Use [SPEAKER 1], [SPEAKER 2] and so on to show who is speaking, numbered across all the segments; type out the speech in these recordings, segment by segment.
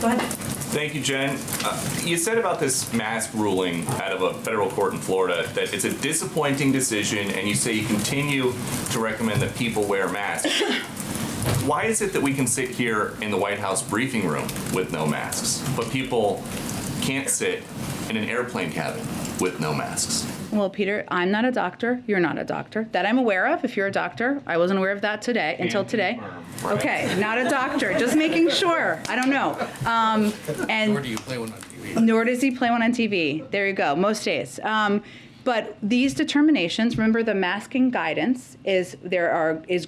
[SPEAKER 1] Go ahead.
[SPEAKER 2] Thank you, Jen. You said about this mask ruling out of a federal court in Florida that it's a disappointing decision, and you say you continue to recommend that people wear masks. Why is it that we can sit here in the White House briefing room with no masks, but people can't sit in an airplane cabin with no masks?
[SPEAKER 1] Well, Peter, I'm not a doctor. You're not a doctor. That I'm aware of. If you're a doctor, I wasn't aware of that today until today.
[SPEAKER 2] Right.
[SPEAKER 1] Okay, not a doctor. Just making sure. I don't know. And
[SPEAKER 3] Nor do you play one on TV.
[SPEAKER 1] nor does he play one on TV. There you go. Most days. But these determinations, remember the masking guidance is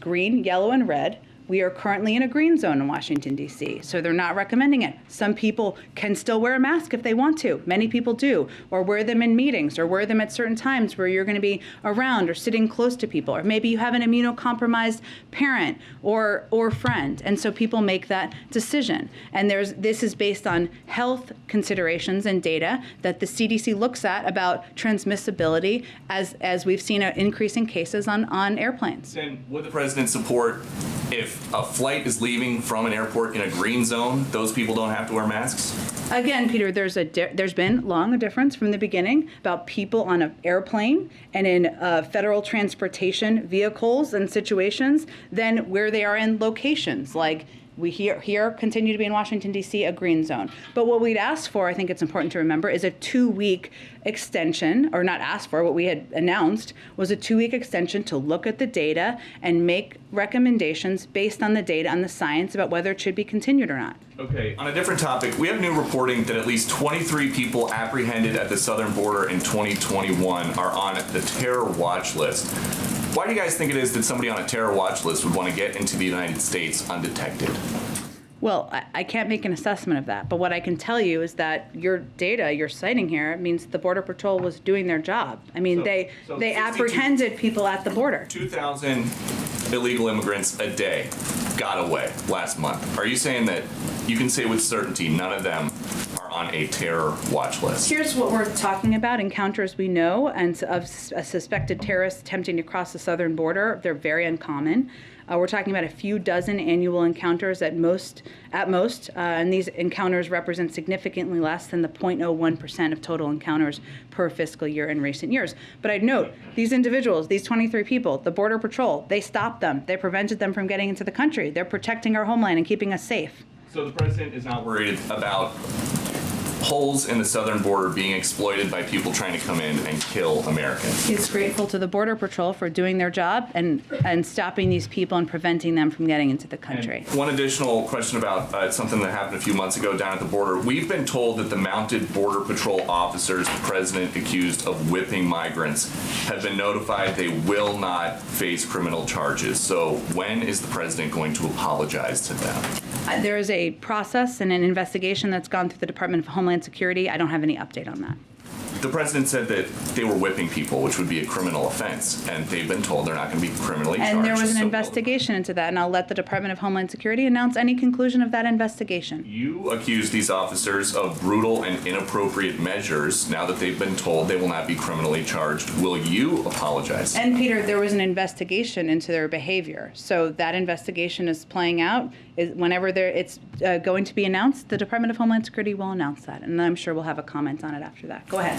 [SPEAKER 1] green, yellow, and red. We are currently in a green zone in Washington, D.C., so they're not recommending it. Some people can still wear a mask if they want to. Many people do, or wear them in meetings, or wear them at certain times where you're going to be around or sitting close to people, or maybe you have an immunocompromised parent or friend, and so people make that decision. And this is based on health considerations and data that the CDC looks at about transmissibility as we've seen an increase in cases on airplanes.
[SPEAKER 2] Then would the president support if a flight is leaving from an airport in a green zone, those people don't have to wear masks?
[SPEAKER 1] Again, Peter, there's been long a difference from the beginning about people on an airplane and in federal transportation vehicles and situations than where they are in locations like we here continue to be in Washington, D.C., a green zone. But what we'd asked for, I think it's important to remember, is a 2-week extension, or not asked for, what we had announced was a 2-week extension to look at the data and make recommendations based on the data and the science about whether it should be continued or not.
[SPEAKER 2] Okay, on a different topic, we have new reporting that at least 23 people apprehended at the southern border in 2021 are on the terror watch list. Why do you guys think it is that somebody on a terror watch list would want to get into the United States undetected?
[SPEAKER 1] Well, I can't make an assessment of that, but what I can tell you is that your data you're citing here means the Border Patrol was doing their job. I mean, they
[SPEAKER 2] 62
[SPEAKER 1] apprehended people at the border.
[SPEAKER 2] 2,000 illegal immigrants a day got away last month. Are you saying that you can say with certainty none of them are on a terror watch list?
[SPEAKER 1] Here's what we're talking about, encounters we know, and of a suspected terrorist attempting to cross the southern border. They're very uncommon. We're talking about a few dozen annual encounters at most, and these encounters represent significantly less than the 0.01% of total encounters per fiscal year in recent years. But I'd note, these individuals, these 23 people, the Border Patrol, they stopped them. They prevented them from getting into the country. They're protecting our homeland and keeping us safe.
[SPEAKER 2] So the president is not worried about holes in the southern border being exploited by people trying to come in and kill Americans.
[SPEAKER 1] He's grateful to the Border Patrol for doing their job and stopping these people and preventing them from getting into the country.
[SPEAKER 2] And one additional question about something that happened a few months ago down at the border. We've been told that the mounted Border Patrol officers the president accused of whipping migrants have been notified they will not face criminal charges. So when is the president going to apologize to them?
[SPEAKER 1] There is a process and an investigation that's gone through the Department of Homeland Security. I don't have any update on that.
[SPEAKER 2] The president said that they were whipping people, which would be a criminal offense, and they've been told they're not going to be criminally charged.
[SPEAKER 1] And there was an
[SPEAKER 2] So
[SPEAKER 1] investigation into that, and I'll let the Department of Homeland Security announce any conclusion of that investigation.
[SPEAKER 2] You accuse these officers of brutal and inappropriate measures. Now that they've been told they will not be criminally charged, will you apologize?
[SPEAKER 1] And Peter, there was an investigation into their behavior. So that investigation is playing out. Whenever it's going to be announced, the Department of Homeland Security will announce that. And I'm sure we'll have a comment on it after that. Go ahead.